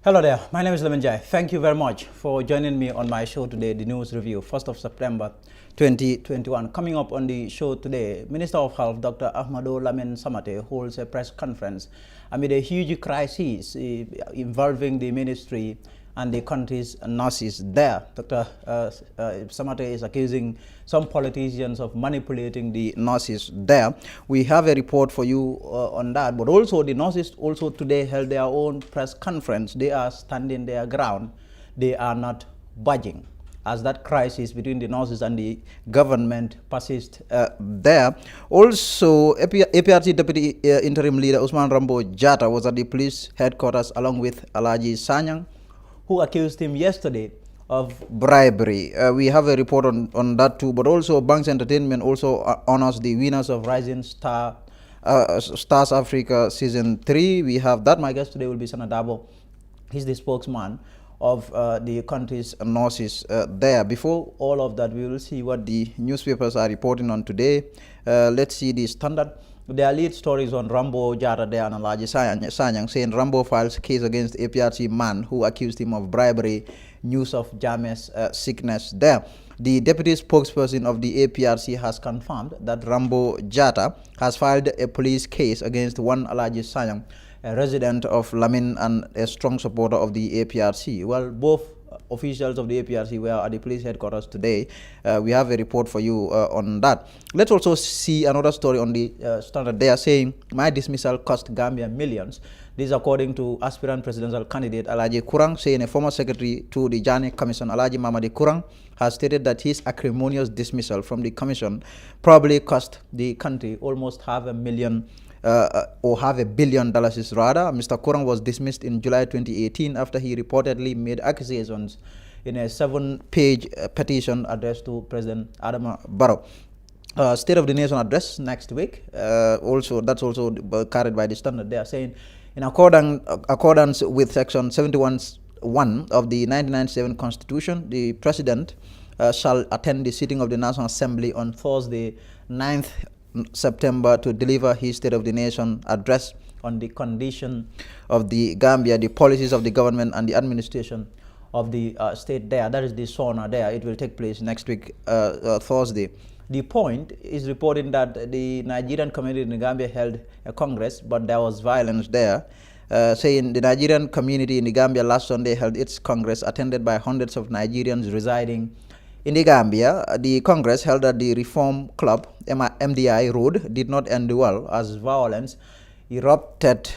Hello there, my name is Lemanjai. Thank you very much for joining me on my show today, the News Review, 1st of September 2021. Coming up on the show today, Minister of Health Dr. Ahmadu Lamin Samate holds a press conference amid a huge crisis involving the ministry and the country's nurses there. Dr. Samate is accusing some politicians of manipulating the nurses there. We have a report for you on that, but also the nurses also today held their own press conference. They are standing their ground. They are not budging as that crisis between the nurses and the government persists there. Also, APRC Deputy Interim Leader Usman Rambo Jata was at the police headquarters along with Alaji Sanyang, who accused him yesterday of bribery. We have a report on that too, but also Banks Entertainment also honors the winners of Rising Stars Africa Season 3. We have that. My guest today will be Sanna Darboe. He's the spokesman of the country's nurses there. Before all of that, we will see what the newspapers are reporting on today. Let's see the Standard. Their lead stories on Rambo Jata there and Alaji Sanyang saying Rambo files case against APRC man who accused him of bribery, news of Jammeh's sickness there. The deputy spokesperson of the APRC has confirmed that Rambo Jata has filed a police case against one Alaji Sanyang, a resident of Lamin and a strong supporter of the APRC. Well, both officials of the APRC were at the police headquarters today. We have a report for you on that. Let's also see another story on the Standard. They are saying my dismissal cost Gambia millions. This is according to aspirant presidential candidate Alaji Kurang, saying a former secretary to the Jani Commission, Alaji Mamadi Kurang, has stated that his acrimonious dismissal from the commission probably cost the country almost $500 million or $500 billion rather. Mr. Kurang was dismissed in July 2018 after he reportedly made accusations in a 7-page petition addressed to President Adama Barrow. State of the Nation address next week. That's also carried by the Standard. They are saying, in accordance with Section 71(1) of the 1997 Constitution, the President shall attend the sitting of the National Assembly on Thursday, 9th September to deliver his State of the Nation address on the condition of the Gambia, the policies of the government and the administration of the state there. That is the SONA there. It will take place next week, Thursday. The Point is reporting that the Nigerian community in the Gambia held a congress, but there was violence there, saying the Nigerian community in the Gambia last Sunday held its congress attended by hundreds of Nigerians residing in the Gambia. The Congress held at the Reform Club, MDI Road, did not end well as violence erupted,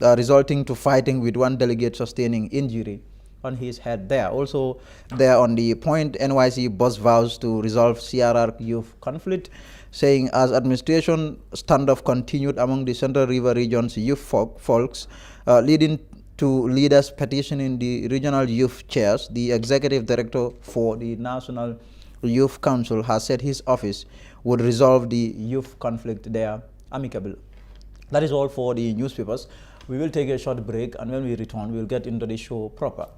resulting to fighting with one delegate sustaining injury on his head there. Also there on the Point, NYC boss vows to resolve CRR youth conflict, saying as administration standoff continued among the Central River region's youth folks, leading to leaders petitioning the regional youth chairs. The executive director for the National Youth Council has said his office would resolve the youth conflict there amicably. That is all for the newspapers. We will take a short break, and when we return, we will get into the show proper.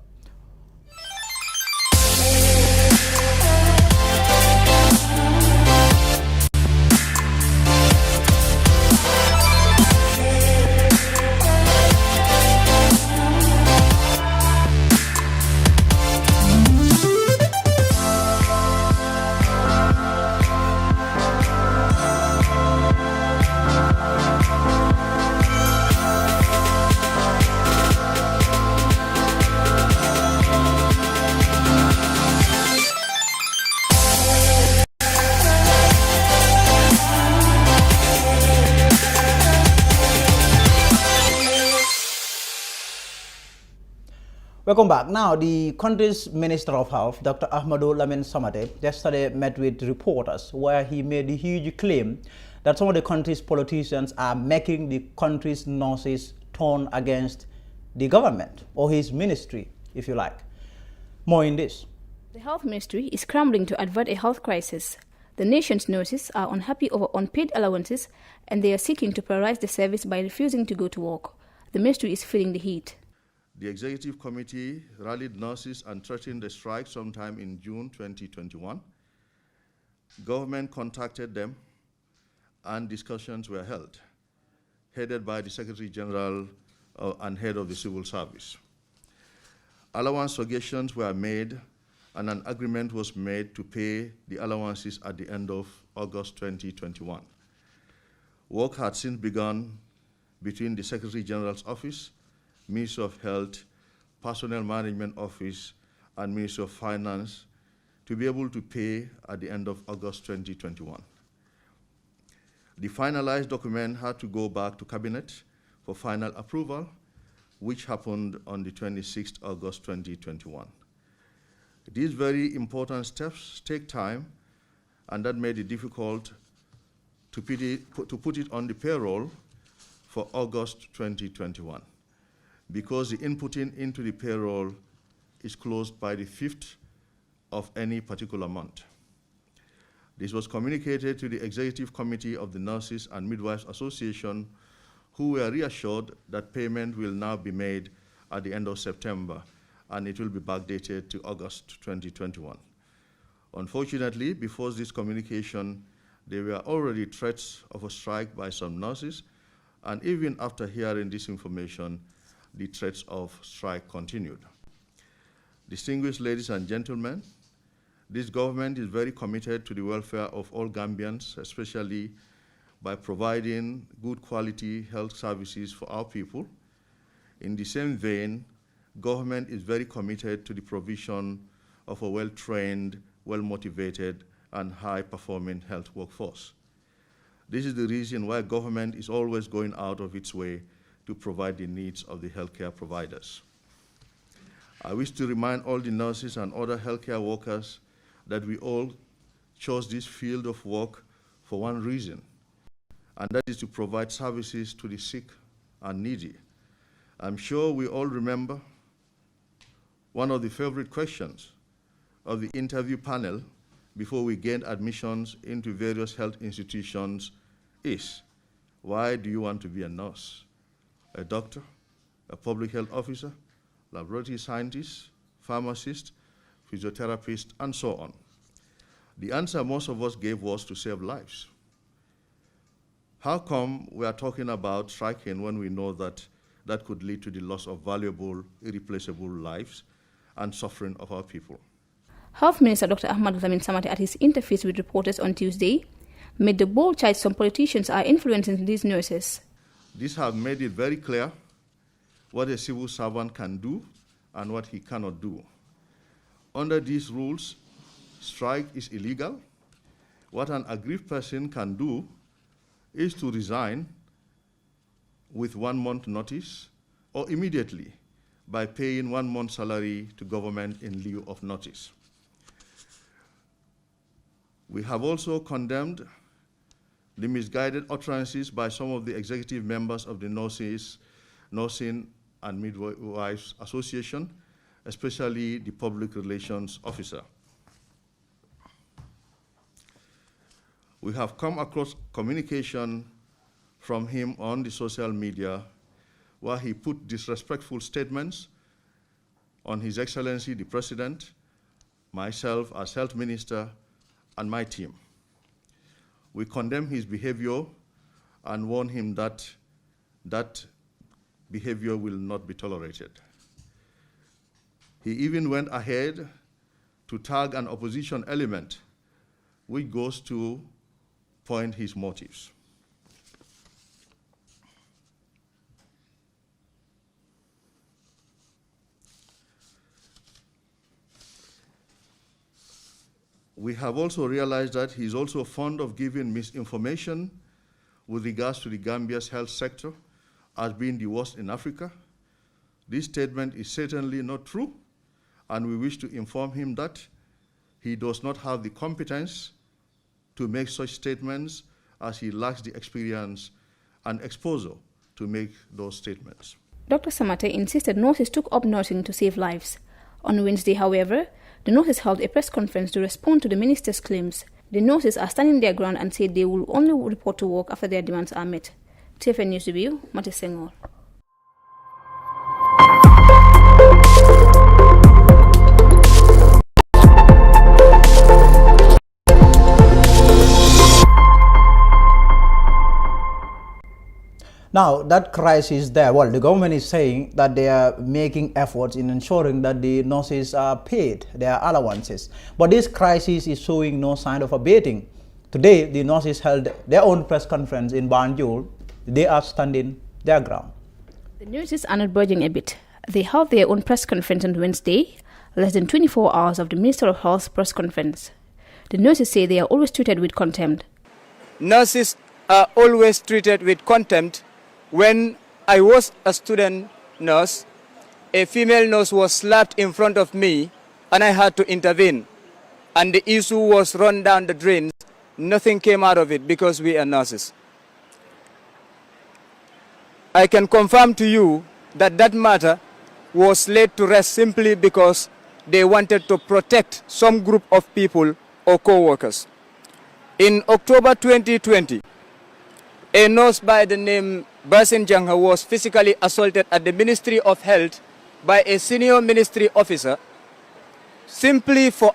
Welcome back. Now, the country's Minister of Health, Dr. Ahmadu Lamin Samate, yesterday met with reporters where he made a huge claim that some of the country's politicians are making the country's nurses turn against the government or his ministry, if you like. More in this. The health ministry is scrambling to avert a health crisis. The nation's nurses are unhappy over unpaid allowances and they are seeking to paralyze the service by refusing to go to work. The ministry is feeling the heat. The executive committee rallied nurses and threatened a strike sometime in June 2021. Government contacted them and discussions were held, headed by the Secretary General and head of the civil service. Allowance suggestions were made and an agreement was made to pay the allowances at the end of August 2021. Work had since begun between the Secretary General's Office, Ministry of Health, Personnel Management Office, and Ministry of Finance to be able to pay at the end of August 2021. The finalized document had to go back to Cabinet for final approval, which happened on the 26th August 2021. These very important steps take time, and that made it difficult to put it on the payroll for August 2021, because the inputting into the payroll is closed by the 5th of any particular month. This was communicated to the Executive Committee of the Nurses and Midwives Association, who were reassured that payment will now be made at the end of September, and it will be backdated to August 2021. Unfortunately, before this communication, there were already threats of a strike by some nurses, and even after hearing this information, the threats of strike continued. Distinguished ladies and gentlemen, this government is very committed to the welfare of all Gambians, especially by providing good quality health services for our people. In the same vein, government is very committed to the provision of a well-trained, well-motivated, and high-performing health workforce. This is the reason why government is always going out of its way to provide the needs of the healthcare providers. I wish to remind all the nurses and other healthcare workers that we all chose this field of work for one reason, and that is to provide services to the sick and needy. I'm sure we all remember one of the favorite questions of the interview panel before we gained admissions into various health institutions is, why do you want to be a nurse, a doctor, a public health officer, laboratory scientist, pharmacist, physiotherapist, and so on? The answer most of us gave was to save lives. How come we are talking about striking when we know that that could lead to the loss of valuable, irreplaceable lives and suffering of our people? Health Minister Dr. Ahmad Lamin Samate, at his interviews with reporters on Tuesday, made the bold charge some politicians are influencing these nurses. These have made it very clear what a civil servant can do and what he cannot do. Under these rules, strike is illegal. What an aggrieved person can do is to resign with 1 month notice or immediately by paying 1 month's salary to government in lieu of notice. We have also condemned the misguided utterances by some of the executive members of the Nursing and Midwives Association, especially the public relations officer. We have come across communication from him on the social media where he put disrespectful statements on His Excellency the President, myself as Health Minister, and my team. We condemn his behavior and warn him that that behavior will not be tolerated. He even went ahead to tag an opposition element, which goes to point his motives. We have also realized that he is also fond of giving misinformation with regards to the Gambia's health sector as being the worst in Africa. This statement is certainly not true, and we wish to inform him that he does not have the competence to make such statements, as he lacks the experience and exposure to make those statements. Dr. Samate insisted nurses took up nursing to save lives. On Wednesday, however, the nurses held a press conference to respond to the minister's claims. The nurses are standing their ground and said they will only report to work after their demands are met. TFN News Review, Mate Senghor. Now, that crisis there, well, the government is saying that they are making efforts in ensuring that the nurses are paid their allowances. But this crisis is showing no sign of abating. Today, the nurses held their own press conference in Banjul. They are standing their ground. The nurses are not budging a bit. They held their own press conference on Wednesday, less than 24 hours of the Minister of Health's press conference. The nurses say they are always treated with contempt. Nurses are always treated with contempt. When I was a student nurse, a female nurse was slapped in front of me and I had to intervene. And the issue was run down the drains. Nothing came out of it because we are nurses. I can confirm to you that that matter was laid to rest simply because they wanted to protect some group of people or co-workers. In October 2020, a nurse by the name Basin Jangha was physically assaulted at the Ministry of Health by a senior ministry officer simply for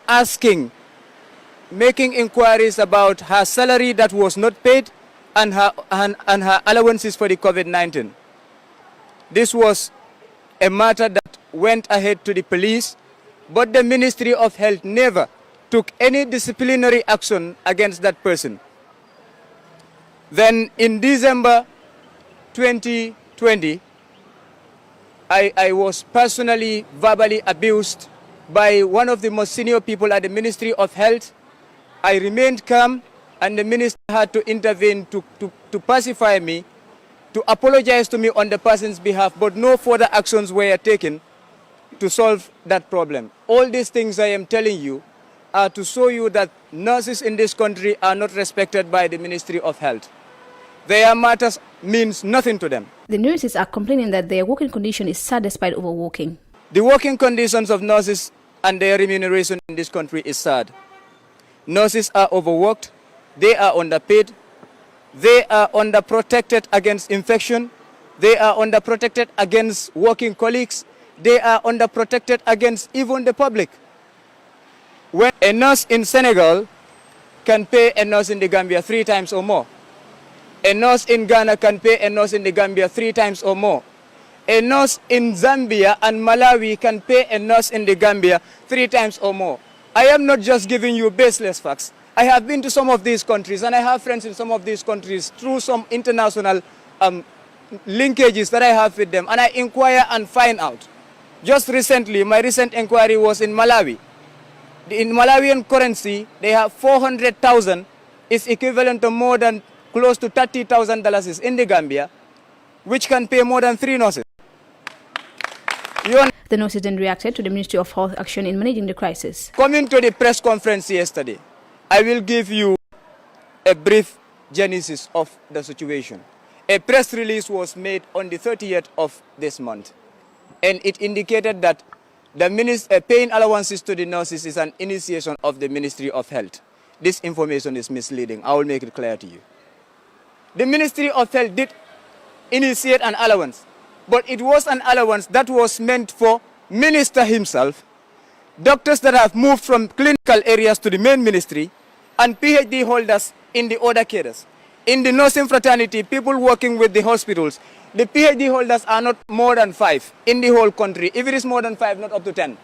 making inquiries about her salary that was not paid and her allowances for the COVID-19. This was a matter that went ahead to the police, but the Ministry of Health never took any disciplinary action against that person. Then in December 2020, I was personally verbally abused by one of the most senior people at the Ministry of Health. I remained calm and the minister had to intervene to pacify me, to apologize to me on the person's behalf, but no further actions were taken to solve that problem. All these things I am telling you are to show you that nurses in this country are not respected by the Ministry of Health. Their matters means nothing to them. The nurses are complaining that their working condition is sad despite overworking. The working conditions of nurses and their remuneration in this country is sad. Nurses are overworked, they are underpaid, they are underprotected against infection, they are underprotected against working colleagues, they are underprotected against even the public. When a nurse in Senegal can pay a nurse in the Gambia 3 times or more, a nurse in Ghana can pay a nurse in the Gambia 3 times or more. A nurse in Zambia and Malawi can pay a nurse in the Gambia 3 times or more. I am not just giving you baseless facts. I have been to some of these countries and I have friends in some of these countries through some international linkages that I have with them, and I inquire and find out. Just recently, my recent inquiry was in Malawi. In Malawian currency, they have 400,000 is equivalent to more than close to $30,000 in the Gambia, which can pay more than 3 nurses. The nurses then reacted to the Ministry of Health action in managing the crisis. Coming to the press conference yesterday, I will give you a brief genesis of the situation. A press release was made on the 30th of this month, and it indicated that the paying allowances to the nurses is an initiation of the Ministry of Health. This information is misleading. I will make it clear to you. The Ministry of Health did initiate an allowance, but it was an allowance that was meant for minister himself, doctors that have moved from clinical areas to the main ministry, and PhD holders in the other cadres. In the nursing fraternity, people working with the hospitals, the PhD holders are not more than 5 in the whole country. If it is more than 5, not up to 10.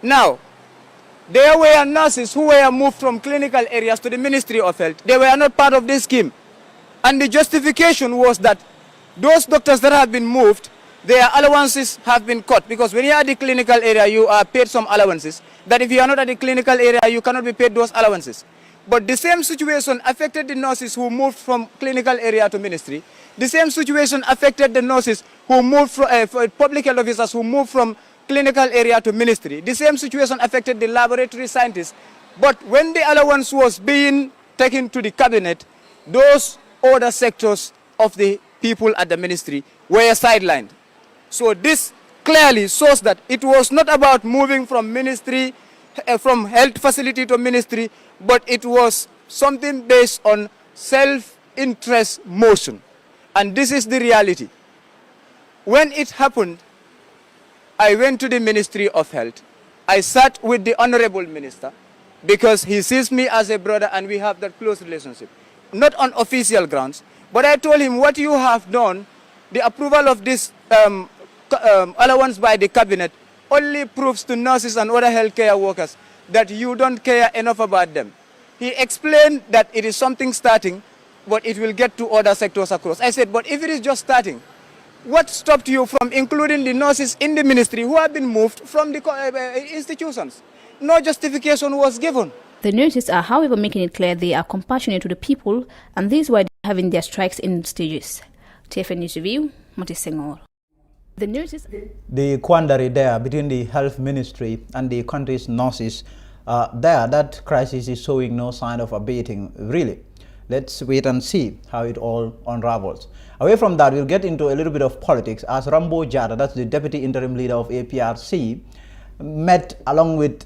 Now, there were nurses who were moved from clinical areas to the Ministry of Health. They were not part of this scheme. And the justification was that those doctors that have been moved, their allowances have been cut, because when you are at the clinical area, you are paid some allowances, that if you are not at the clinical area, you cannot be paid those allowances. But the same situation affected the nurses who moved from clinical area to ministry. The same situation affected the nurses who moved from public health officers who moved from clinical area to ministry. The same situation affected the laboratory scientists. But when the allowance was being taken to the cabinet, those other sectors of the people at the ministry were sidelined. So this clearly shows that it was not about moving from ministry, from health facility to ministry, but it was something based on self-interest motion. And this is the reality. When it happened, I went to the Ministry of Health. I sat with the Honorable Minister because he sees me as a brother and we have that close relationship. Not on official grounds, But I told him, what you have done, the approval of this allowance by the cabinet only proves to nurses and other healthcare workers that you don't care enough about them. He explained that it is something starting, but it will get to other sectors across. I said, but if it is just starting, what stopped you from including the nurses in the ministry who have been moved from the institutions? No justification was given. The nurses are, however, making it clear they are compassionate to the people, and this is why they are having their strikes in stages. TFN News Review, Mati Senghor. The nurses... The quandary there between the health ministry and the country's nurses, that crisis is showing no sign of abating, really. Let's wait and see how it all unravels. Away from that, we'll get into a little bit of politics as Darboe, that's the deputy interim leader of APRC, met along with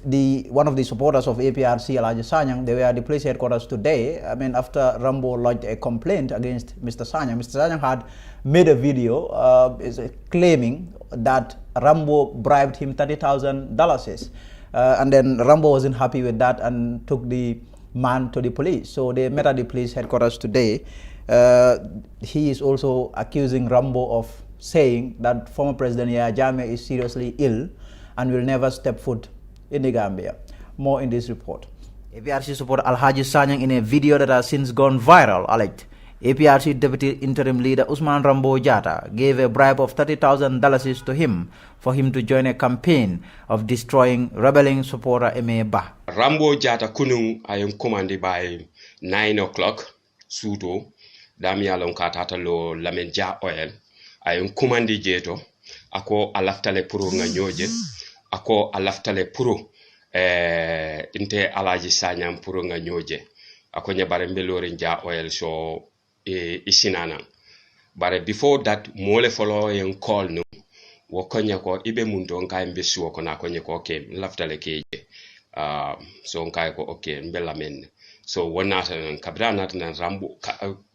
one of the supporters of APRC, Alhaji Sanyang. They were at the police headquarters today. I mean, after Darboe lodged a complaint against Mr. Sanyang. Mr. Sanyang had made a video claiming that Darboe bribed him $30,000. And then Darboe wasn't happy with that and took the man to the police. So they met at the police headquarters today. He is also accusing Darboe of saying that former President Yahya Jammeh is seriously ill and will never step foot in the Gambia. More in this report. APRC supporter Alhaji Sanyang, in a video that has since gone viral, alleged APRC Deputy Interim Leader Usman Darboe Jatta gave a bribe of $30,000 to him for him to join a campaign of destroying rebelling supporter Eme Bah. Darboe Jatta kunung ayong commanded by 9 o'clock suto dami along katata lo lamenja oil ayong commanded jeto ako alaftale puro nga nyoje ako alaftale puro inte Alhaji Sanyang puro nga nyoje ako nyabare mbelore nja oil so isinana bare before that mole follow en call no wo konya ko ibe mundo nkai mbesu ko na konya ko ke laftale keje so nkai ko okay mbela men so wonata nan kabra nata nan Rambo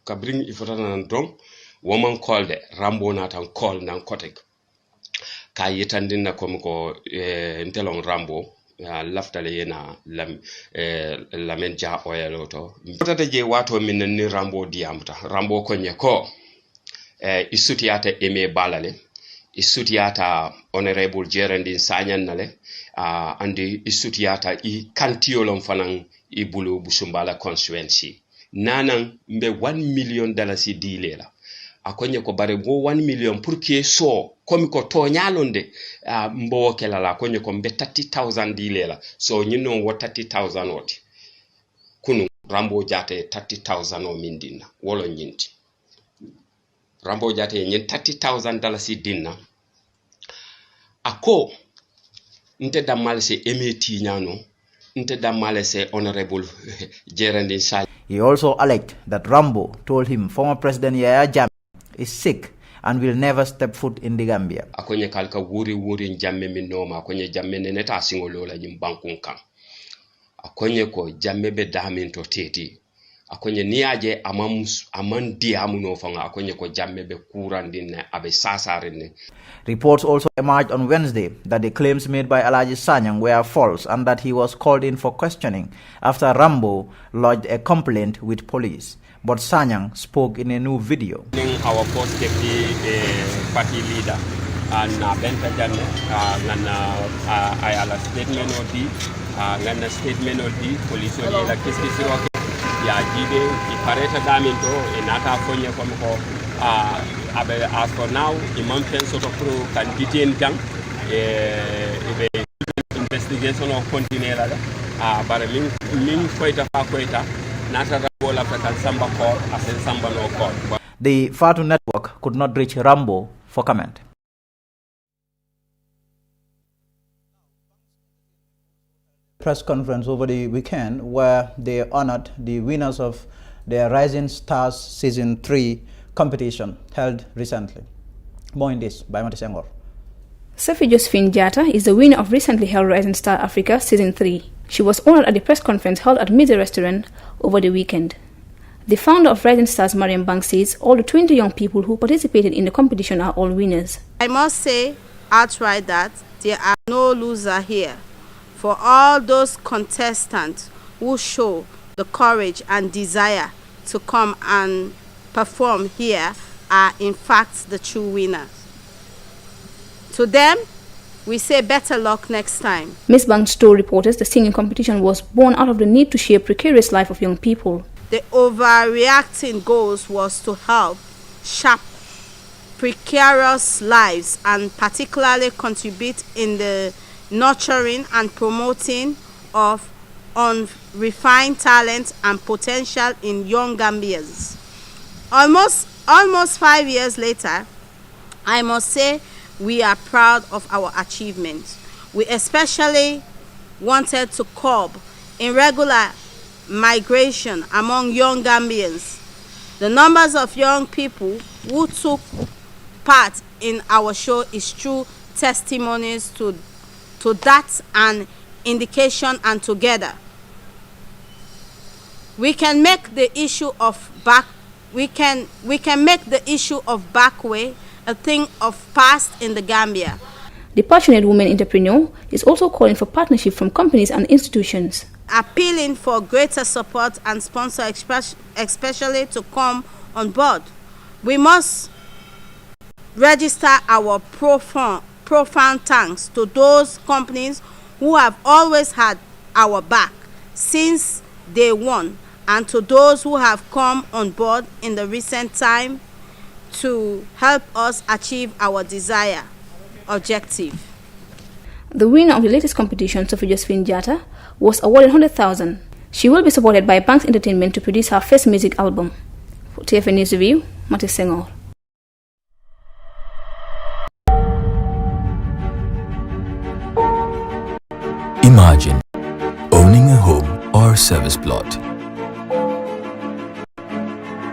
kabring ifota nan don woman call de Rambo nata call nan kotek ka yitandin na ko ntelong Rambo laftale yena lamen ja oyeloto potata je wato min ni Rambo diamta Rambo konye ko isutiyata Eme balale isutiyata honorable Geraldine Sanyan nale andi isutiyata I kantiolom fanan I bulu busumbala constituency nanan mbe $1 million dilela akonye ko bare go 1 million pour que so komi ko to nyalonde mbo kala la konye ko be 30,000 dilela so nyino wo 30,000 oti kunu Darboe Jatta 30,000 o mindina wolo nyinti Darboe Jatta nyen $30,000 dinna ako nte damal se emeti nyano nte damal se honorable Geraldine Sanyang. He also alleged that Darboe told him former President Yahya Jammeh is sick and will never step foot in the Gambia. Akonye kalka wuri Jammeh minoma akonye Jammeh neneta singolola nyimbankun kan. Akonye ko Jammeh be damin to teti. Akonye niaje aman diamu no fanga akonye ko Jammeh be kurandine abe sasarine. Reports also emerged on Wednesday that the claims made by Alhaji Sanyang were false and that he was called in for questioning after Darboe lodged a complaint with police. But Sanyang spoke in a new video. Our first deputy party leader and Benta Jammeh I ala statement odi ngana statement odi police odi la kiskisi roke ya jibe ipareta daminto enata fonye ko abe as for now imam fen soto pro kan detain jang investigation of continue la bare min koita fa koita nata Darboe African Samba Court as in Samba no court. The Fatu network could not reach Darboe for comment. Press conference over the weekend where they honored the winners of their Rising Stars Season 3 competition held recently. More in this by Mati Senghor. Sophie Josephine Jatta is the winner of recently held Rising Star Africa Season 3. She was honored at the press conference held at Midday Restaurant over the weekend. The founder of Rising Stars, Mariam Bank, says all the 20 young people who participated in the competition are all winners. I must say outright that there are no losers here. For all those contestants who show the courage and desire to come and perform here are in fact the true winners. To them, we say better luck next time. Ms. Banks told reporters the singing competition was born out of the need to share precarious life of young people. The overreacting goals was to help shape precarious lives and particularly contribute in the nurturing and promoting of unrefined talent and potential in young Gambians. Almost 5 years later, I must say we are proud of our achievements. We especially wanted to curb irregular migration among young Gambians. The numbers of young people who took part in our show is true testimonies to that and indication, and together we can make the issue of backway a thing of past in the Gambia. The passionate woman entrepreneur is also calling for partnership from companies and institutions, appealing for greater support and sponsor, especially to come on board. We must register our profound thanks to those companies who have always had our back since day one, and to those who have come on board in the recent time to help us achieve our desired objective. The winner of the latest competition, Sophie Josephine Jata, was awarded 100,000. She will be supported by Banks Entertainment to produce her first music album. For TFN News Review, Mati Senghor. Imagine owning a home or service plot,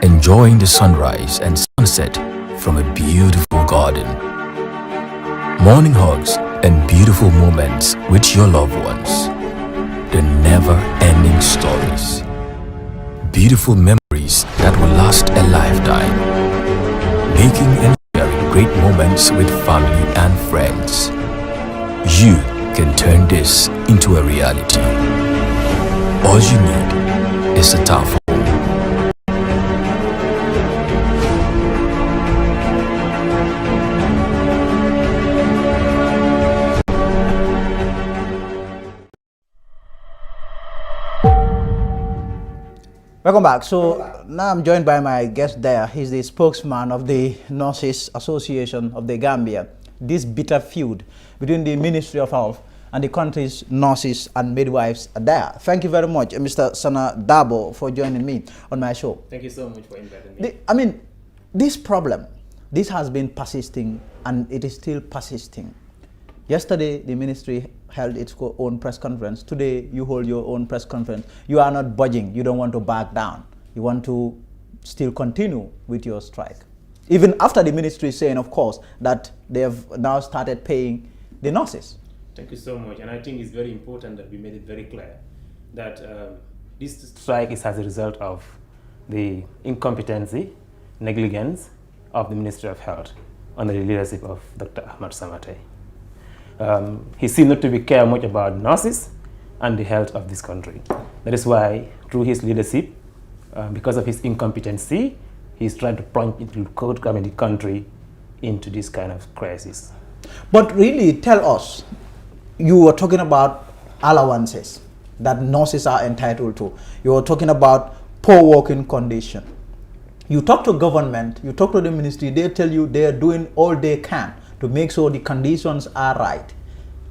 enjoying the sunrise and sunset from a beautiful garden, morning hugs and beautiful moments with your loved ones, the never-ending stories, beautiful memories that will last a lifetime, making and sharing great moments with family and friends. You can turn this into a reality. All you need is a tough home. Welcome back. So now I'm joined by my guest there. He's the spokesman of the Nurses Association of the Gambia. This bitter feud between the Ministry of Health and the country's nurses and midwives are there. Thank you very much, Mr. Sanna Darboe, for joining me on my show. Thank you so much for inviting me. I mean, this problem, this has been persisting and it is still persisting. Yesterday, the ministry held its own press conference. Today, you hold your own press conference. You are not budging. You don't want to back down. You want to still continue with your strike. Even after the ministry is saying, of course, that they have now started paying the nurses. Thank you so much. And I think it's very important that we made it very clear that this strike is as a result of the incompetency, negligence of the Ministry of Health under the leadership of Dr. Ahmad Samate. He seemed not to be care much about nurses and the health of this country. That is why, through his leadership, because of his incompetency, he's trying to plunge into the country into this kind of crisis. But really, tell us, you were talking about allowances that nurses are entitled to. You were talking about poor working condition. You talk to government, you talk to the ministry, they tell you they are doing all they can to make sure the conditions are right.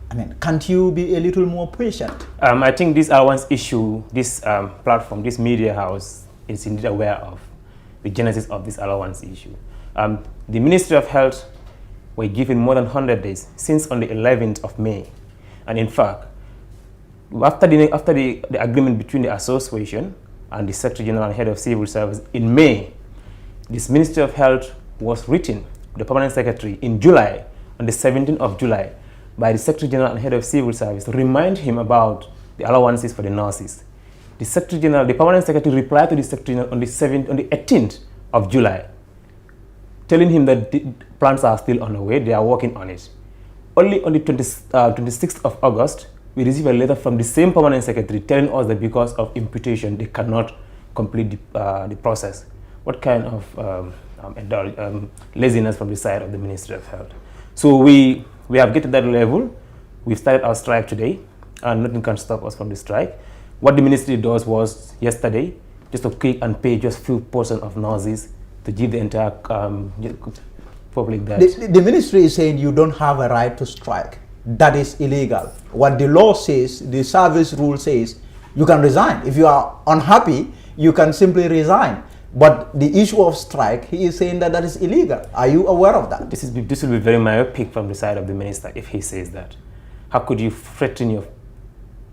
I mean, can't you be a little more patient? I think this allowance issue, this platform, this media house is indeed aware of the genesis of this allowance issue. The Ministry of Health were given more than 100 days since on the 11th of May. And in fact, after the agreement between the association and the Secretary General and Head of Civil Service in May, this Ministry of Health was written to the Permanent Secretary in July, on the 17th of July, by the Secretary General and Head of Civil Service to remind him about the allowances for the nurses. The Secretary General, the Permanent Secretary replied to the Secretary General on the 18th of July, telling him that the plans are still on the way, they are working on it. Only on the 26th of August, we received a letter from the same Permanent Secretary telling us that because of imputation, they cannot complete the process. what kind of laziness from the side of the Ministry of Health. So we have get to that level. We started our strike today, and nothing can stop us from the strike. What the ministry does was yesterday, just to quick and pay just few portion of nurses to give the entire public that. The ministry is saying you don't have a right to strike. That is illegal. What the law says, the service rule says, you can resign. If you are unhappy, you can simply resign. But the issue of strike, he is saying that that is illegal. Are you aware of that? This will be very myopic from the side of the minister if he says that. How could you threaten your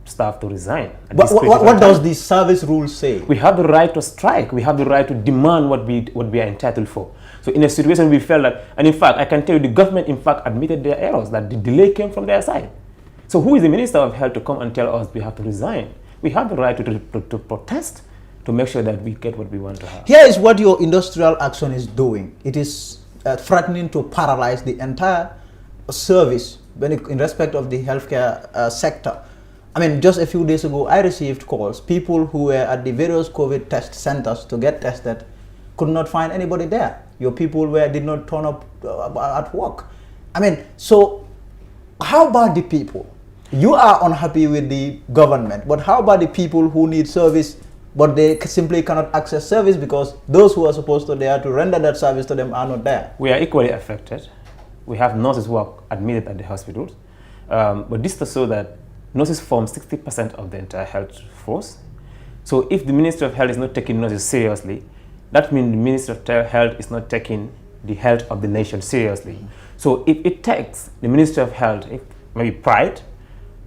staff to resign? But what does the service rule say? We have the right to strike. We have the right to demand what we are entitled for. So in a situation we felt that, and in fact, I can tell you the government in fact admitted their errors, that the delay came from their side. So who is the Minister of Health to come and tell us we have to resign? We have the right to protest, to make sure that we get what we want to have. Here is what your industrial action is doing. It is threatening to paralyze the entire service in respect of the healthcare sector. I mean, just a few days ago, I received calls. People who were at the various COVID test centers to get tested could not find anybody there. Your people did not turn up at work. I mean, so how about the people? You are unhappy with the government, but how about the people who need service, but they simply cannot access service because those who are supposed to there to render that service to them are not there? We are equally affected. We have nurses who are admitted at the hospitals, but this is so that nurses form 60% of the entire health force. So if the Ministry of Health is not taking nurses seriously, that means the Ministry of Health is not taking the health of the nation seriously. So if it takes the Ministry of Health, maybe pride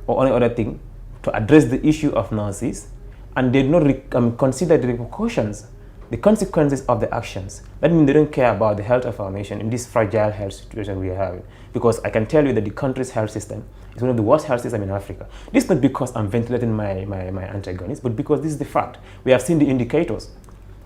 or any other thing, to address the issue of nurses, and they do not consider the repercussions, the consequences of the actions, that means they don't care about the health of our nation in this fragile health situation we are having. Because I can tell you that the country's health system is one of the worst health systems in Africa. This is not because I'm ventilating my antagonists, but because this is the fact. We have seen the indicators,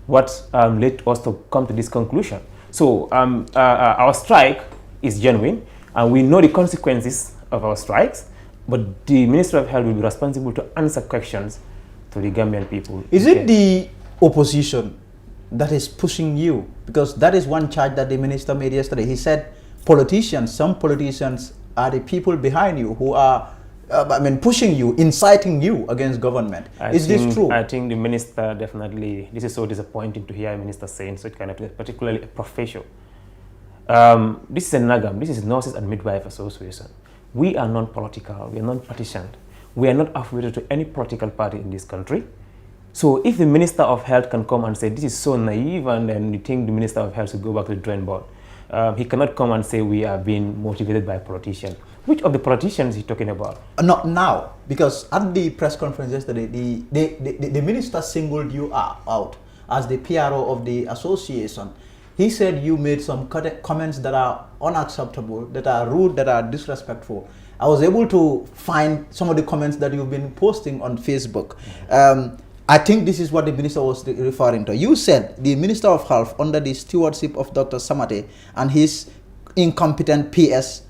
what led us to come to this conclusion. So our strike is genuine, and we know the consequences of our strikes, but the Minister of Health will be responsible to answer questions to the Gambian people. Is it the opposition that is pushing you? Because that is one charge that the minister made yesterday. He said some politicians are the people behind you who are pushing you, inciting you against government. Is this true? I think the minister definitely, this is so disappointing to hear a minister saying such kind of thing, particularly a professional. This is a NAGAM, this is Nurses and Midwife Association. We are non-political, we are non-partisan. We are not affiliated to any political party in this country. So if the Minister of Health can come and say, this is so naive, and then you think the Minister of Health should go back to the drawing board, he cannot come and say we are being motivated by politicians. Which of the politicians is he talking about? Not now, because at the press conference yesterday, the minister singled you out as the PRO of the association. He said you made some comments that are unacceptable, that are rude, that are disrespectful. I was able to find some of the comments that you've been posting on Facebook. I think this is what the minister was referring to. You said the Minister of Health, under the stewardship of Dr. Samate and his incompetent PS,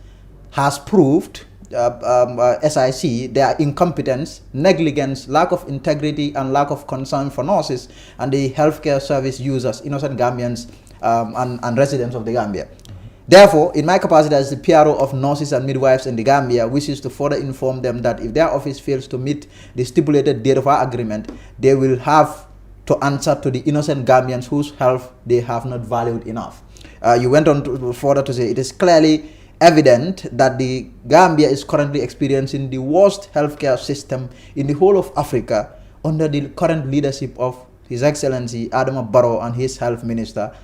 has proved SIC their incompetence, negligence, lack of integrity, and lack of concern for nurses and the healthcare service users, innocent Gambians and residents of the Gambia. Therefore, in my capacity as the PRO of nurses and midwives in the Gambia, wishes to further inform them that if their office fails to meet the stipulated date of our agreement, they will have to answer to the innocent Gambians whose health they have not valued enough. You went on further to say, it is clearly evident that the Gambia is currently experiencing the worst healthcare system in the whole of Africa under the current leadership of His Excellency Adama Barrow and his health minister,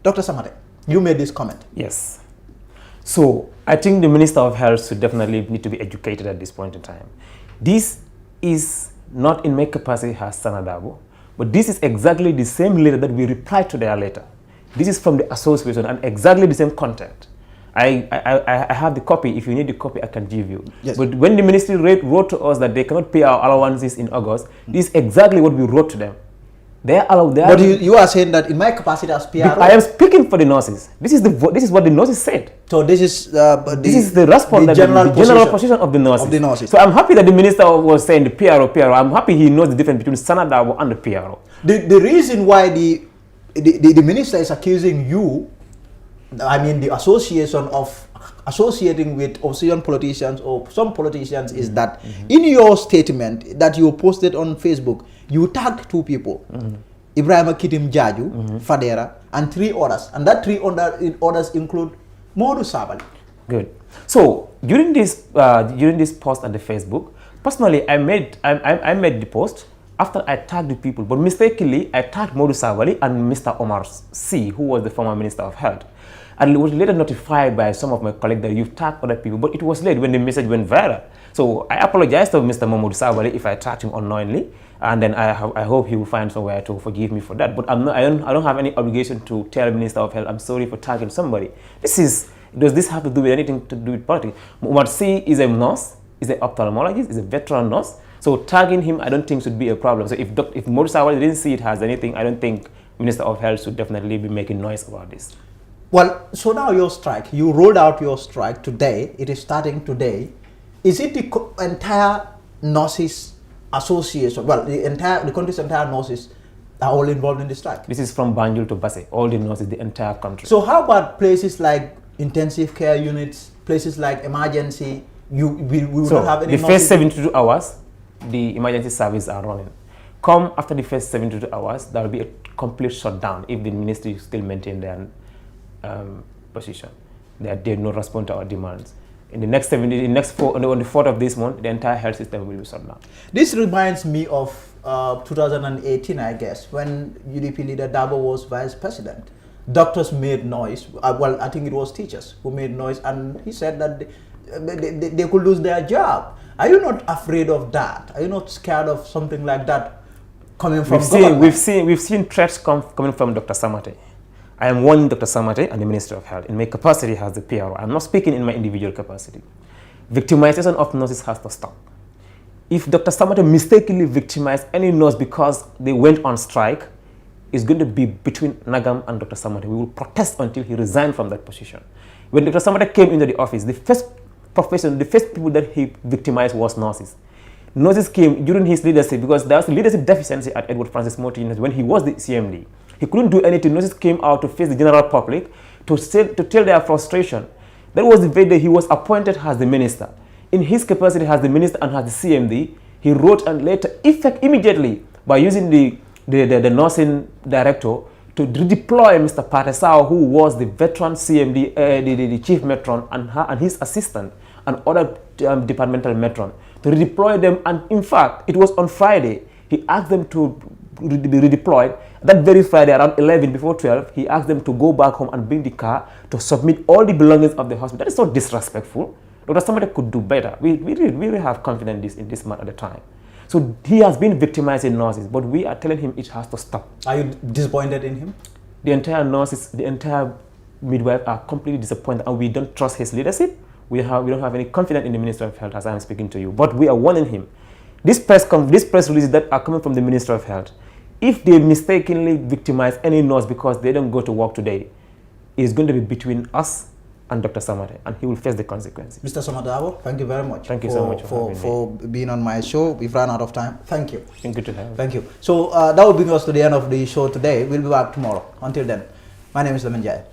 Dr. Samate. You made this comment. Yes. So I think the Minister of Health should definitely need to be educated at this point in time. This is not in my capacity as Sanna Darboe, but this is exactly the same letter that we replied to their letter. This is from the association and exactly the same content. I have the copy. If you need the copy, I can give you. Yes. But when the ministry wrote to us that they cannot pay our allowances in August, this is exactly what we wrote to them. But you are saying that in my capacity as PRO, I am speaking for the nurses. This is what the nurses said. So this is the response, the general position of the nurses. So I'm happy that the minister was saying the PRO. I'm happy he knows the difference between Sanna Darboe and the PRO. The reason why the the minister is accusing you, I mean the association of associating with opposition politicians or some politicians is that in your statement that you posted on Facebook, you tagged 2 people, Ibrahima Kitim Jaju, Fadera, and 3 others, and that 3 others include Modu Sabali. Good. So during this post on the Facebook, personally I made the post after I tagged the people, but mistakenly I tagged Modu Sabali and Mr. Omar C, who was the former Minister of Health. And it was later notified by some of my colleagues that you've tagged other people, but it was late when the message went viral. So I apologize to Mr. Modu Sabali if I tagged him unknowingly, and then I hope he will find somewhere to forgive me for that. But I don't have any obligation to tell the Minister of Health, I'm sorry for tagging somebody. Does this have to do with anything to do with politics? Omar C is a nurse, is an ophthalmologist, is a veteran nurse. So tagging him, I don't think should be a problem. So if Modu Sabali didn't see it as anything, I don't think Minister of Health should definitely be making noise about this. Well, so now your strike, you rolled out your strike today, it is starting today. Is it the entire nurses association, well, the country's entire nurses are all involved in the strike? This is from Banjul to Basse, all the nurses, the entire country. So how about places like intensive care units, places like emergency, we will not have any the first 72 hours, the emergency services are running. Come after the first 72 hours, there will be a complete shutdown if the ministry still maintain their position. They did not respond to our demands. In the next 4, on the 4th of this month, the entire health system will be shut down. This reminds me of 2018, I guess, when UDP leader Darboe was vice president. Doctors made noise. Well, I think it was teachers who made noise, and he said that they could lose their job. Are you not afraid of that? Are you not scared of something like that coming from government? We've seen threats coming from Dr. Samate. I am warning Dr. Samate and the Minister of Health in my capacity as the PRO. I'm not speaking in my individual capacity. Victimization of nurses has to stop. If Dr. Samate mistakenly victimized any nurse because they went on strike, it's going to be between Nagam and Dr. Samate. We will protest until he resigned from that position. When Dr. Samate came into the office, the first people that he victimized was nurses. Nurses came during his leadership because there was a leadership deficiency at Edward Francis Motor University when he was the CMD. He couldn't do anything. Nurses came out to face the general public to tell their frustration. That was the very day he was appointed as the minister. In his capacity as the minister and as the CMD, he wrote and later immediately by using the nursing director to redeploy Mr. Patesao, who was the veteran CMD, the chief matron, and his assistant and other departmental matron, to redeploy them. And in fact, it was on Friday, he asked them to be redeployed. That very Friday, around 11, before 12, he asked them to go back home and bring the car to submit all the belongings of the hospital. That is so disrespectful. Dr. Somebody could do better. We really have confidence in this man at the time. So he has been victimizing nurses, but we are telling him it has to stop. Are you disappointed in him? The entire nurses, the entire midwife are completely disappointed, and we don't trust his leadership. We don't have any confidence in the Minister of Health as I am speaking to you. But we are warning him. These press releases that are coming from the Minister of Health, if they mistakenly victimize any nurse because they don't go to work today, it's going to be between us and Dr. Samate, and he will face the consequences. Mr. Samadabo, thank you very much. Thank you so much for being on my show. We've run out of time. Thank you. Thank you to have. Thank you. So that will bring us to the end of the show today. We'll be back tomorrow. Until then, my name is Lamin Jai.